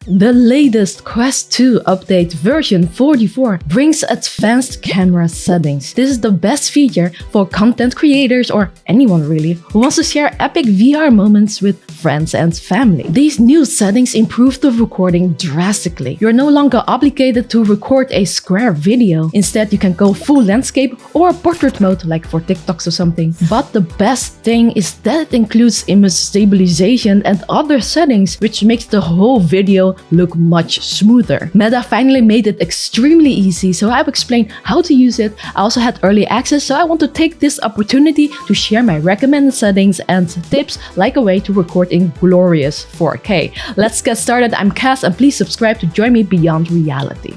The latest Quest 2 update version 44 brings advanced camera settings. This is the best feature for content creators or anyone really who wants to share epic VR moments with friends and family. These new settings improve the recording drastically. You're no longer obligated to record a square video. Instead, you can go full landscape or portrait mode like for TikToks or something. But the best thing is that it includes image stabilization and other settings, which makes the whole video look much smoother. Meta finally made it extremely easy, so I've explained how to use it. I also had early access, so I want to take this opportunity to share my recommended settings and tips like a way to record in glorious 4K. Let's get started. I'm Cass, and please subscribe to join me beyond reality.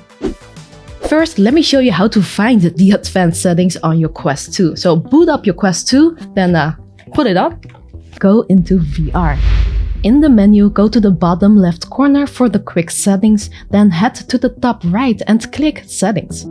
First, let me show you how to find the advanced settings on your Quest 2. So boot up your Quest 2, then put it up, go into VR. In the menu, go to the bottom left corner for the quick settings, then head to the top right and click Settings.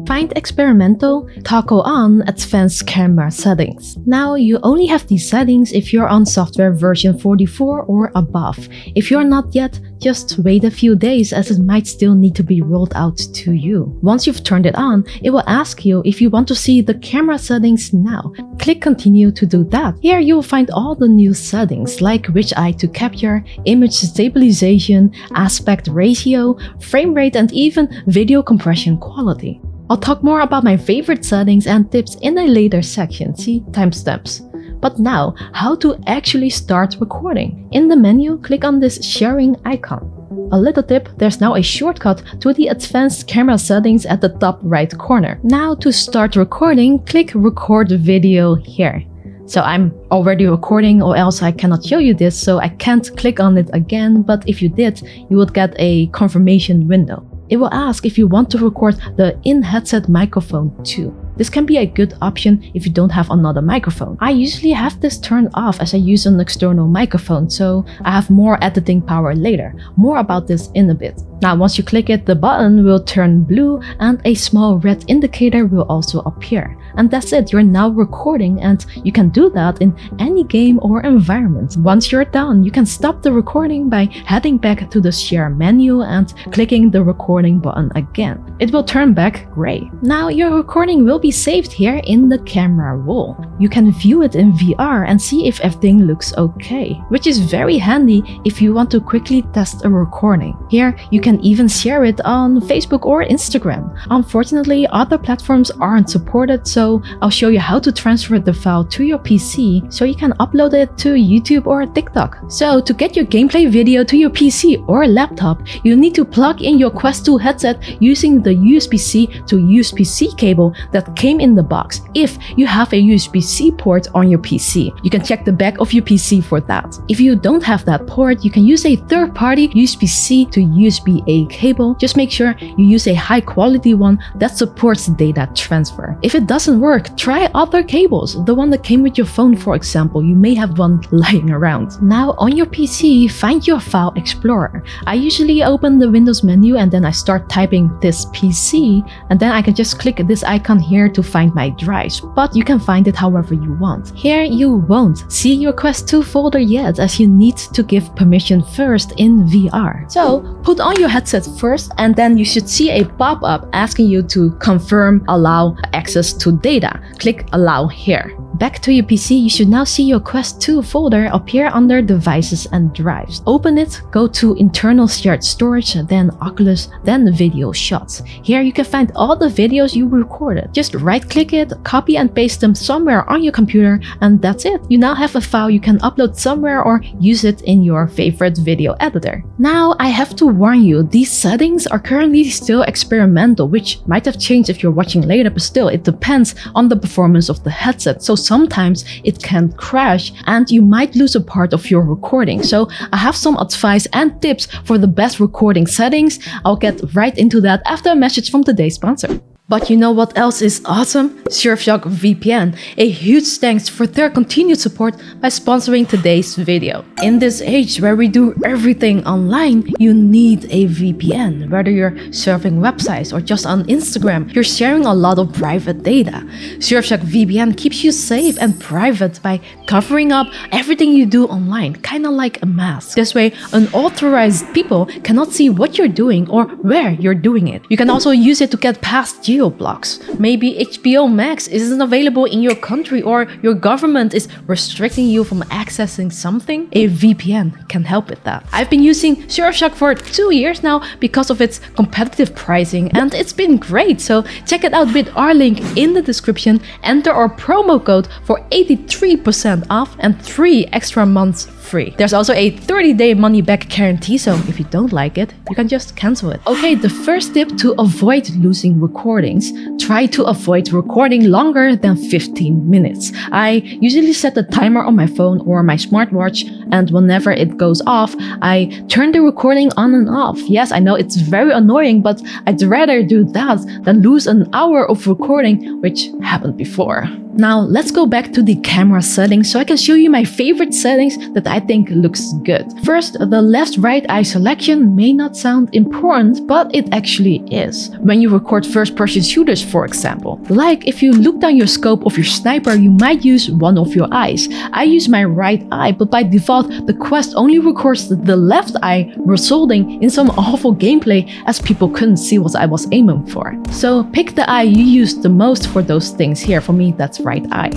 Find Experimental, toggle on Advanced Camera Settings. Now, you only have these settings if you're on software version 44 or above. If you're not yet, just wait a few days as it might still need to be rolled out to you. Once you've turned it on, it will ask you if you want to see the camera settings now. Click Continue to do that. Here you will find all the new settings like which eye to capture, image stabilization, aspect ratio, frame rate, and even video compression quality. I'll talk more about my favorite settings and tips in a later section, see timestamps. But now, how to actually start recording. In the menu, click on this sharing icon. A little tip, there's now a shortcut to the advanced camera settings at the top right corner. Now to start recording, click Record Video here. So I'm already recording, or else I cannot show you this, so I can't click on it again, but if you did, you would get a confirmation window. It will ask if you want to record the in-headset microphone too. This can be a good option if you don't have another microphone. I usually have this turned off as I use an external microphone, so I have more editing power later. More about this in a bit. Now, once you click it, the button will turn blue and a small red indicator will also appear. And that's it, you're now recording, and you can do that in any game or environment. Once you're done, you can stop the recording by heading back to the share menu and clicking the recording button again. It will turn back gray. Now your recording will be saved here in the camera roll. You can view it in VR and see if everything looks okay, which is very handy if you want to quickly test a recording. Here you can even share it on Facebook or Instagram. Unfortunately, other platforms aren't supported, so I'll show you how to transfer the file to your PC so you can upload it to YouTube or TikTok. So to get your gameplay video to your PC or laptop, you need to plug in your Quest 2 headset using the USB-C to USB-C cable that came in the box. If you have a USB-C port on your PC, you can check the back of your PC for that. If you don't have that port, you can use a third-party USB-C to USB-A cable. Just make sure you use a high-quality one that supports data transfer. If it doesn't work, try other cables. The one that came with your phone, for example, you may have one lying around. Now on your PC, find your file explorer. I usually open the Windows menu and then I start typing this PC, and then I can just click this icon here to find my drives, but you can find it however you want. Here you won't see your Quest 2 folder yet, as you need to give permission first in VR. So put on your headset first, and then you should see a pop-up asking you to confirm allow access to data. Click allow here. Back to your PC, you should now see your Quest 2 folder appear under Devices and Drives. Open it, go to Internal Shared Storage, then Oculus, then Video Shots. Here you can find all the videos you recorded. Just right-click it, copy and paste them somewhere on your computer, and that's it. You now have a file you can upload somewhere or use it in your favorite video editor. Now, I have to warn you, these settings are currently still experimental, which might have changed if you're watching later, but still, it depends on the performance of the headset. So sometimes it can crash and you might lose a part of your recording. So I have some advice and tips for the best recording settings. I'll get right into that after a message from today's sponsor. But you know what else is awesome? Surfshock VPN. A huge thanks for their continued support by sponsoring today's video. In this age where we do everything online, you need a VPN. Whether you're surfing websites or just on Instagram, you're sharing a lot of private data. Surfshark VPN keeps you safe and private by covering up everything you do online, kind of like a mask. This way, unauthorized people cannot see what you're doing or where you're doing it. You can also use it to get past geo-blocks. Maybe HBO Max isn't available in your country or your government is restricting you from accessing something. A VPN can help with that. I've been using Surfshark for 2 years now because of its competitive pricing, and it's been great. So check it out with our link in the description. Enter our promo code for 83% off and 3 extra months free. There's also a 30-day money-back guarantee, so if you don't like it, you can just cancel it. Okay, the first tip to avoid losing recordings: try to avoid recording longer than 15 minutes. I usually set a timer on my phone or my smartwatch, and whenever it goes off, I turn the recording on and off. Yes, I know it's very annoying, but I'd rather do that than lose an hour of recording, which happened before. Now let's go back to the camera settings so I can show you my favorite settings that I think looks good. First, the left-right eye selection may not sound important, but it actually is. When you record first-person shooters, for example, like if you look down your scope of your sniper, you might use one of your eyes. I use my right eye, but by default, the Quest only records the left eye, resulting in some awful gameplay as people couldn't see what I was aiming for. So pick the eye you use the most for those things. Here, for me, that's right eye.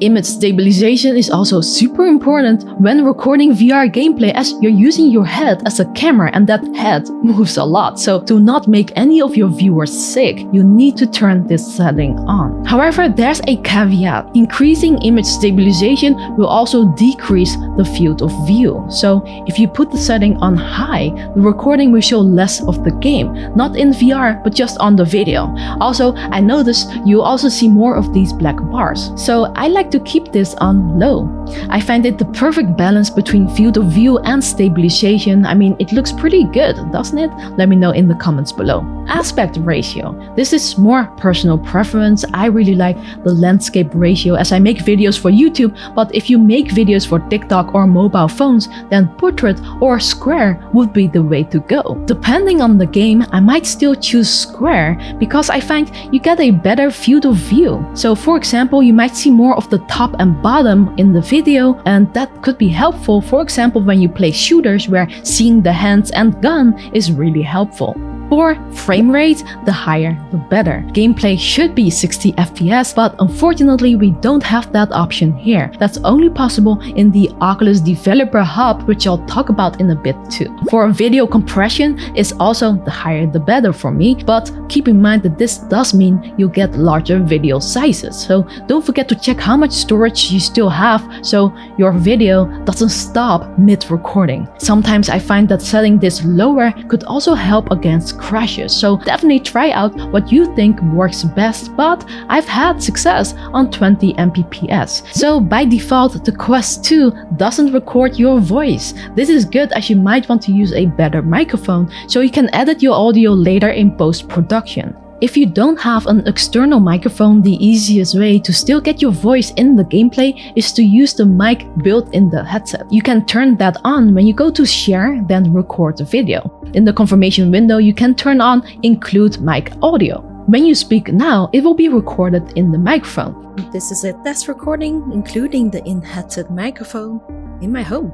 Image stabilization is also super important when recording VR gameplay, as you're using your head as a camera and that head moves a lot. So to not make any of your viewers sick, you need to turn this setting on. However, there's a caveat. Increasing image stabilization will also decrease the field of view. So if you put the setting on high, the recording will show less of the game, not in VR, but just on the video. Also, I noticed you also see more of these black bars. So I like to keep this on low. I find it the perfect balance between field of view and stabilization. I mean, it looks pretty good, doesn't it? Let me know in the comments below. Aspect ratio. This is more personal preference. I really like the landscape ratio as I make videos for YouTube, but if you make videos for TikTok or mobile phones, then portrait or square would be the way to go. Depending on the game, I might still choose square because I find you get a better field of view. So for example, you might see more of the top and bottom in the video, and that could be helpful, for example, when you play shooters where seeing the hands and gun is really helpful. For frame rate, the higher the better. Gameplay should be 60 FPS, but unfortunately we don't have that option here. That's only possible in the Oculus Developer Hub, which I'll talk about in a bit too. For video compression, it's also the higher the better for me, but keep in mind that this does mean you'll get larger video sizes. So don't forget to check how much storage you still have so your video doesn't stop mid-recording. Sometimes I find that setting this lower could also help against crashes, so definitely try out what you think works best, but I've had success on 20 Mbps. So by default, the Quest 2 doesn't record your voice. This is good as you might want to use a better microphone so you can edit your audio later in post-production. If you don't have an external microphone, the easiest way to still get your voice in the gameplay is to use the mic built in the headset. You can turn that on when you go to share, then record the video. In the confirmation window, you can turn on include mic audio. When you speak now, it will be recorded in the microphone. This is a test recording, including the in-headset microphone in my home.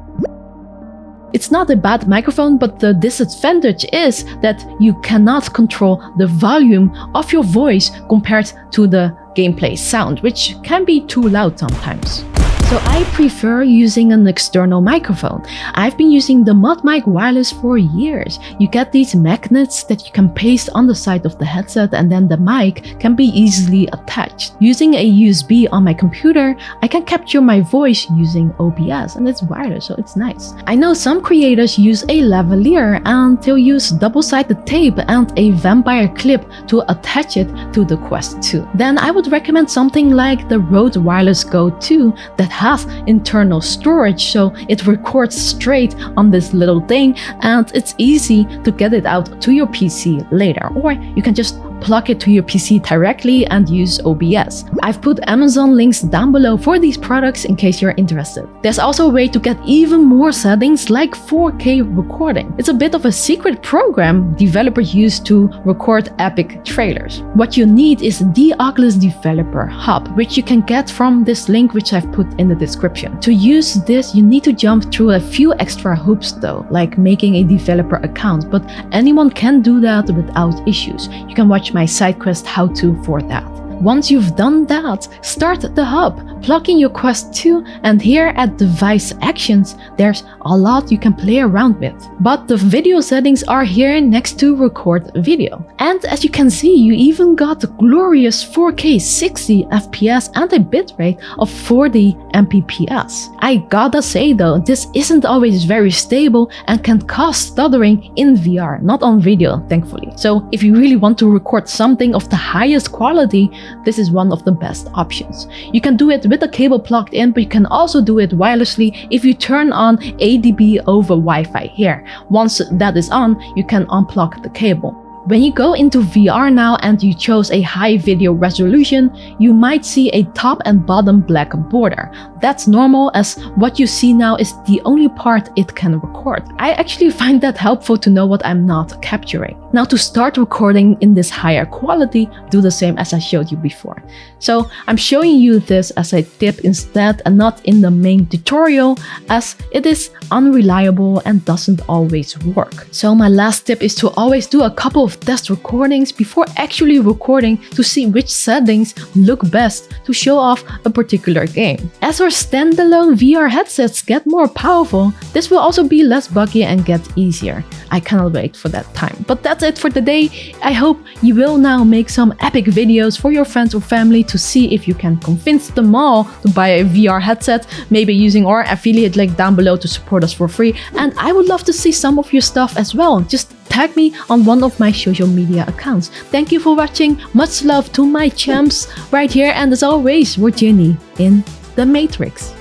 It's not a bad microphone, but the disadvantage is that you cannot control the volume of your voice compared to the gameplay sound, which can be too loud sometimes. So I prefer using an external microphone. I've been using the ModMic wireless for years. You get these magnets that you can paste on the side of the headset, and then the mic can be easily attached. Using a USB on my computer, I can capture my voice using OBS, and it's wireless, so it's nice. I know some creators use a lavalier and they'll use double-sided tape and a vampire clip to attach it to the Quest 2. Then I would recommend something like the Rode Wireless Go 2 that has internal storage, so it records straight on this little thing and it's easy to get it out to your PC later, or you can just plug it to your PC directly and use OBS. I've put Amazon links down below for these products in case you're interested. There's also a way to get even more settings like 4K recording. It's a bit of a secret program developers use to record epic trailers. What you need is the Oculus Developer Hub, which you can get from this link which I've put in the description. To use this, you need to jump through a few extra hoops though, like making a developer account, but anyone can do that without issues. You can watch my side quest how-to for that. Once you've done that, start the hub, plug in your Quest 2, and here at Device Actions, there's a lot you can play around with. But the video settings are here next to Record Video. And as you can see, you even got the glorious 4K 60 FPS and a bitrate of 40 Mbps. I gotta say though, this isn't always very stable and can cause stuttering in VR, not on video, thankfully. So if you really want to record something of the highest quality, this is one of the best options. You can do it with a cable plugged in, but you can also do it wirelessly if you turn on ADB over Wi-Fi here. Once that is on, you can unplug the cable. When you go into VR now and you chose a high video resolution, you might see a top and bottom black border. That's normal, as what you see now is the only part it can record. I actually find that helpful to know what I'm not capturing. Now to start recording in this higher quality, do the same as I showed you before. So I'm showing you this as a tip instead and not in the main tutorial, as it is unreliable and doesn't always work. So my last tip is to always do a couple of test recordings before actually recording to see which settings look best to show off a particular game. As our standalone VR headsets get more powerful, this will also be less buggy and get easier. I cannot wait for that time. But that's it for today. I hope you will now make some epic videos for your friends or family to see if you can convince them all to buy a VR headset, maybe using our affiliate link down below to support us for free. And I would love to see some of your stuff as well. Just tag me on one of my social media accounts. Thank you for watching. Much love to my champs right here. And as always, we're Ginny in the Matrix.